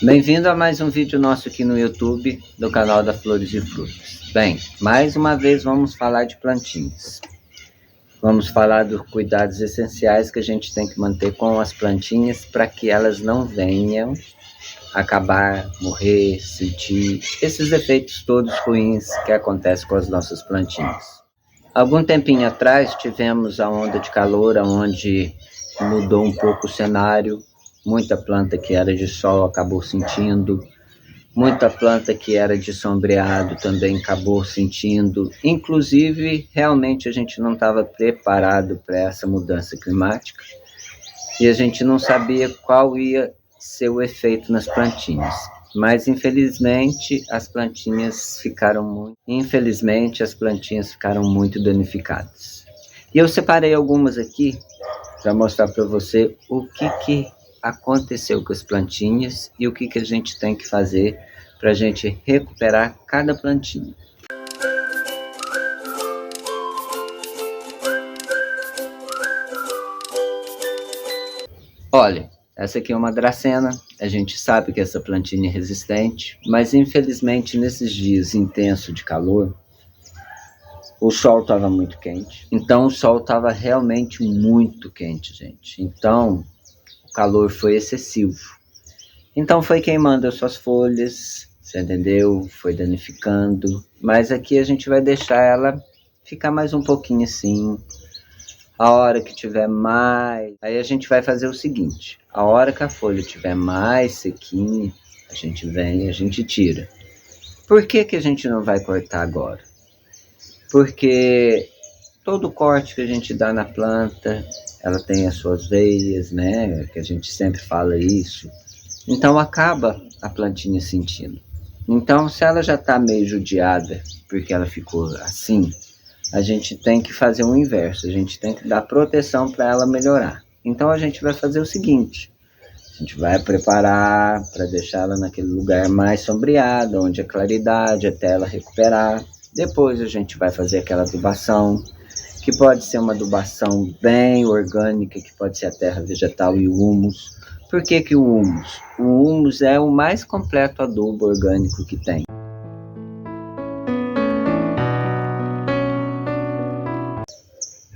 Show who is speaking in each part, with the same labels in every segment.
Speaker 1: Bem-vindo a mais um vídeo nosso aqui no YouTube, do canal da Flores e Frutas. Bem, mais uma vez vamos falar de plantinhas. Vamos falar dos cuidados essenciais que a gente tem que manter com as plantinhas para que elas não venham acabar, morrer, sentir esses efeitos todos ruins que acontecem com as nossas plantinhas. Algum tempinho atrás tivemos a onda de calor, onde mudou um pouco o cenário. Muita planta que era de sol acabou sentindo, muita planta que era de sombreado também acabou sentindo. Inclusive, realmente a gente não estava preparado para essa mudança climática e a gente não sabia qual ia ser o efeito nas plantinhas. Mas infelizmente as plantinhas ficaram muito danificadas. E eu separei algumas aqui para mostrar para você o que aconteceu com as plantinhas e o que a gente tem que fazer para a gente recuperar cada plantinha. Olha, essa aqui é uma dracena. A gente sabe que essa plantinha é resistente, mas infelizmente nesses dias intensos de calor, o sol estava muito quente. Então o sol estava realmente muito quente, gente. Então o calor foi excessivo. Então foi queimando as suas folhas, você entendeu? Foi danificando. Mas aqui a gente vai deixar ela ficar mais um pouquinho assim. A hora que tiver mais... Aí a gente vai fazer o seguinte. A hora que a folha tiver mais sequinha, a gente vem e a gente tira. Por que a gente não vai cortar agora? Porque todo corte que a gente dá na planta, ela tem as suas veias, né? Que a gente sempre fala isso. Então acaba a plantinha sentindo. Então se ela já está meio judiada, porque ela ficou assim, a gente tem que fazer o inverso. A gente tem que dar proteção para ela melhorar. Então a gente vai fazer o seguinte. A gente vai preparar para deixar ela naquele lugar mais sombreado, onde a claridade, até ela recuperar. Depois a gente vai fazer aquela adubação, que pode ser uma adubação bem orgânica, que pode ser a terra vegetal e o humus. Por que o humus? O humus é o mais completo adubo orgânico que tem.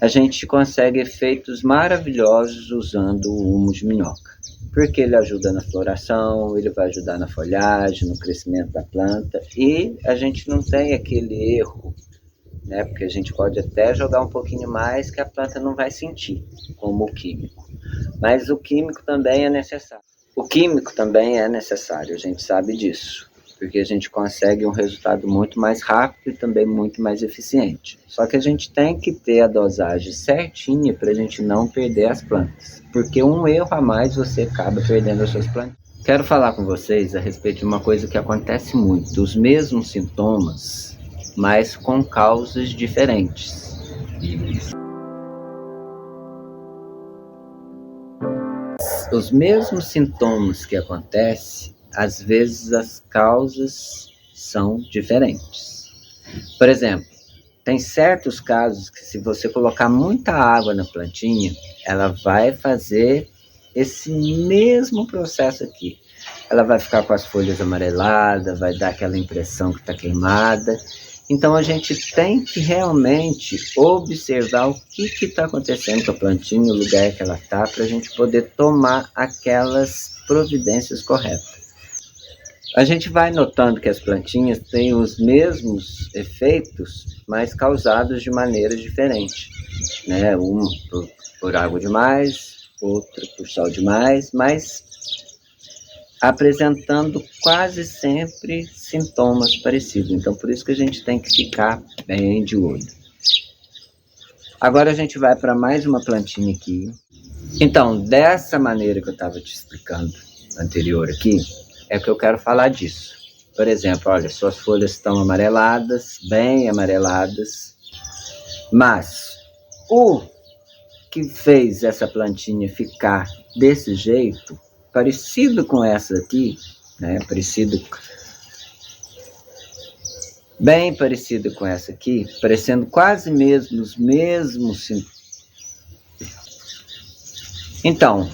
Speaker 1: A gente consegue efeitos maravilhosos usando o humus de minhoca. Porque ele ajuda na floração, ele vai ajudar na folhagem, no crescimento da planta. E a gente não tem aquele erro, né? Porque a gente pode até jogar um pouquinho mais que a planta não vai sentir, como o químico. Mas o químico também é necessário. A gente sabe disso. Porque a gente consegue um resultado muito mais rápido e também muito mais eficiente. Só que a gente tem que ter a dosagem certinha para a gente não perder as plantas. Porque um erro a mais você acaba perdendo as suas plantas. Quero falar com vocês a respeito de uma coisa que acontece muito. Os mesmos sintomas, mas com causas diferentes. Os mesmos sintomas que acontecem, às vezes as causas são diferentes. Por exemplo, tem certos casos que se você colocar muita água na plantinha, ela vai fazer esse mesmo processo aqui. Ela vai ficar com as folhas amareladas, vai dar aquela impressão que está queimada. Então a gente tem que realmente observar o que está acontecendo com a plantinha, o lugar que ela está, para a gente poder tomar aquelas providências corretas. A gente vai notando que as plantinhas têm os mesmos efeitos, mas causados de maneiras diferentes, né? Uma por água demais, outra por sol demais, mas apresentando quase sempre sintomas parecidos. Então por isso que a gente tem que ficar bem de olho. Agora a gente vai para mais uma plantinha aqui. Então, dessa maneira que eu estava te explicando anterior aqui, é que eu quero falar disso. Por exemplo, olha, suas folhas estão amareladas, bem amareladas, mas o que fez essa plantinha ficar desse jeito, parecido com essa aqui, né? Bem parecido com essa aqui, parecendo quase mesmo os mesmos sintomas. Então,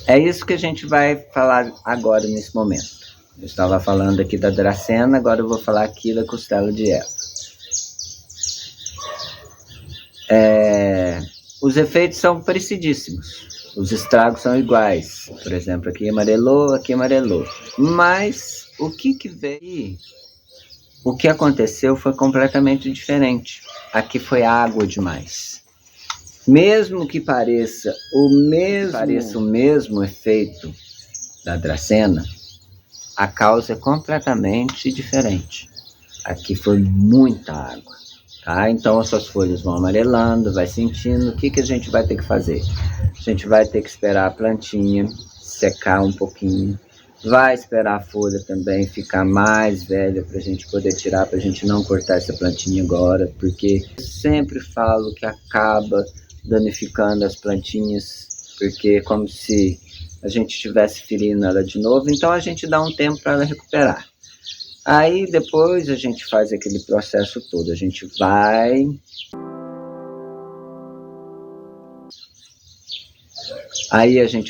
Speaker 1: É isso que a gente vai falar agora nesse momento. Eu estava falando aqui da Dracena, agora eu vou falar aqui da costela de Eva. Os efeitos são parecidíssimos, os estragos são iguais. Por exemplo, aqui amarelou. Mas o que veio? O que aconteceu foi completamente diferente. Aqui foi água demais. Mesmo que pareça o mesmo efeito da Dracena, a causa é completamente diferente. Aqui foi muita água, tá? Então as suas folhas vão amarelando, vai sentindo. O que a gente vai ter que fazer? A gente vai ter que esperar a plantinha secar um pouquinho. Vai esperar a folha também ficar mais velha para a gente poder tirar, para a gente não cortar essa plantinha agora, porque eu sempre falo que acaba danificando as plantinhas, porque é como se a gente estivesse ferindo ela de novo. Então a gente dá um tempo para ela recuperar. Aí depois a gente faz aquele processo todo, a gente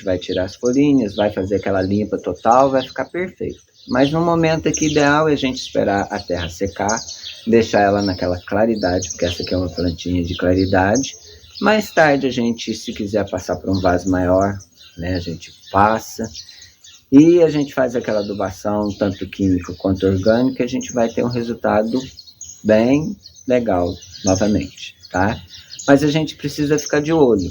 Speaker 1: vai tirar as folhinhas, vai fazer aquela limpa total, vai ficar perfeito. Mas no momento aqui ideal é a gente esperar a terra secar, deixar ela naquela claridade, porque essa aqui é uma plantinha de claridade. Mais tarde a gente, se quiser passar para um vaso maior, né, a gente passa. E a gente faz aquela adubação, tanto química quanto orgânica, a gente vai ter um resultado bem legal novamente, tá? Mas a gente precisa ficar de olho,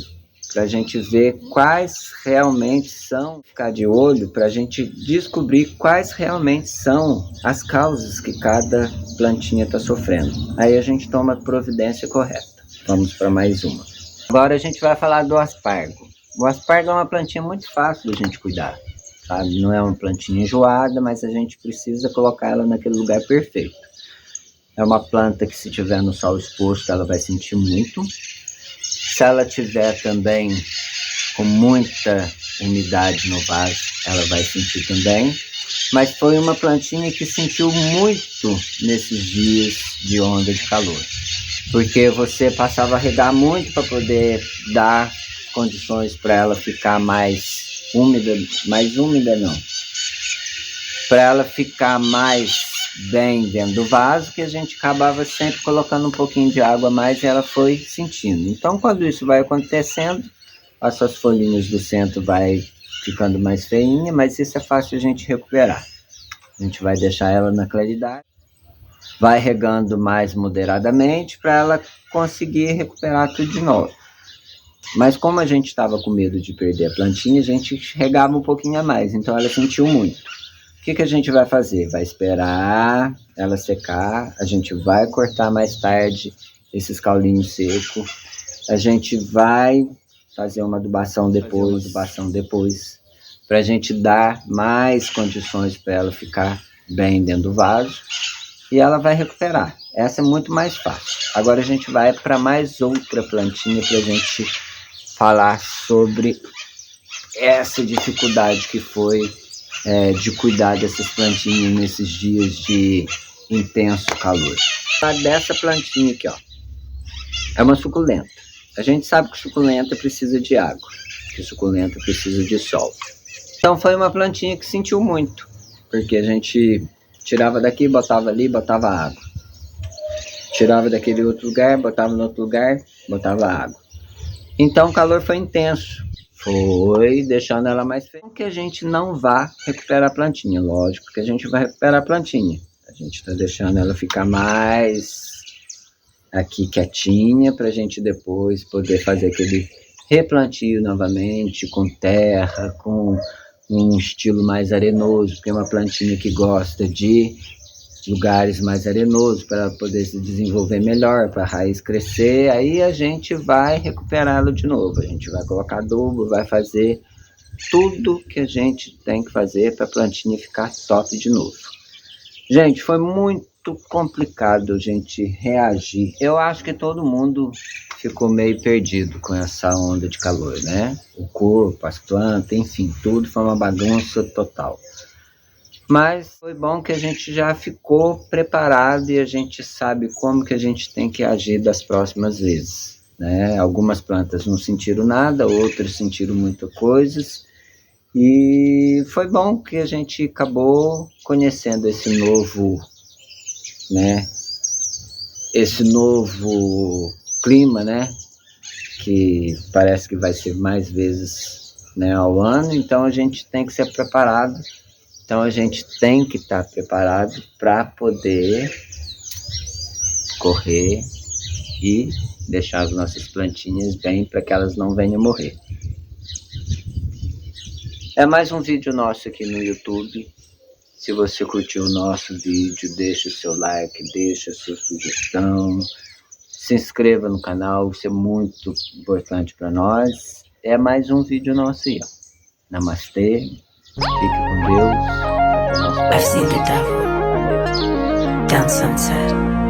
Speaker 1: para a gente ver quais realmente são, ficar de olho para a gente descobrir quais realmente são as causas que cada plantinha está sofrendo. Aí a gente toma a providência correta. Vamos para mais uma. Agora a gente vai falar do aspargo. O aspargo é uma plantinha muito fácil de a gente cuidar, sabe? Não é uma plantinha enjoada, mas a gente precisa colocar ela naquele lugar perfeito. É uma planta que, se tiver no sol exposto, ela vai sentir muito. Se ela tiver também com muita umidade no vaso, ela vai sentir também. Mas foi uma plantinha que sentiu muito nesses dias de onda de calor, porque você passava a regar muito para poder dar condições para ela ficar mais úmida não, para ela ficar mais bem dentro do vaso, que a gente acabava sempre colocando um pouquinho de água a mais e ela foi sentindo. Então, quando isso vai acontecendo, as suas folhinhas do centro vai ficando mais feinha, mas isso é fácil a gente recuperar. A gente vai deixar ela na claridade, vai regando mais moderadamente para ela conseguir recuperar tudo de novo. Mas como a gente estava com medo de perder a plantinha, a gente regava um pouquinho a mais, então ela sentiu muito. O que a gente vai fazer? Vai esperar ela secar, a gente vai cortar mais tarde esses caulinhos secos, a gente vai fazer uma adubação depois, para a gente dar mais condições para ela ficar bem dentro do vaso, e ela vai recuperar. Essa é muito mais fácil. Agora a gente vai para mais outra plantinha para a gente falar sobre essa dificuldade que foi de cuidar dessas plantinhas nesses dias de intenso calor. Dessa plantinha aqui, ó, é uma suculenta. A gente sabe que suculenta precisa de água, que suculenta precisa de sol. Então foi uma plantinha que sentiu muito, porque a gente tirava daqui, botava ali, botava água. Tirava daquele outro lugar, botava no outro lugar, botava água. Então o calor foi intenso, foi deixando ela mais feia. Não que a gente não vá recuperar a plantinha, lógico que a gente vai recuperar a plantinha. A gente está deixando ela ficar mais aqui quietinha, para a gente depois poder fazer aquele replantio novamente, com terra, com um estilo mais arenoso, porque é uma plantinha que gosta de lugares mais arenosos para ela poder se desenvolver melhor, para a raiz crescer. Aí a gente vai recuperá-lo de novo, a gente vai colocar adubo, vai fazer tudo que a gente tem que fazer para a plantinha ficar top de novo. Gente, foi muito complicado a gente reagir. Eu acho que todo mundo ficou meio perdido com essa onda de calor, né? O corpo, as plantas, enfim, tudo foi uma bagunça total. Mas foi bom que a gente já ficou preparado e a gente sabe como que a gente tem que agir das próximas vezes, né? Algumas plantas não sentiram nada, outras sentiram muitas coisas. E foi bom que a gente acabou conhecendo esse novo, né? Esse novo clima, né? Que parece que vai ser mais vezes, né, ao ano, então a gente tem que ser preparado. Então a gente tem que estar preparado para poder correr e deixar as nossas plantinhas bem para que elas não venham morrer. É mais um vídeo nosso aqui no YouTube. Se você curtiu o nosso vídeo, deixa o seu like, deixa a sua sugestão, se inscreva no canal, isso é muito importante para nós. É mais um vídeo nosso aí, ó. Namastê, fique com Deus. Até o nosso próximo vídeo.
Speaker 2: Down sunset.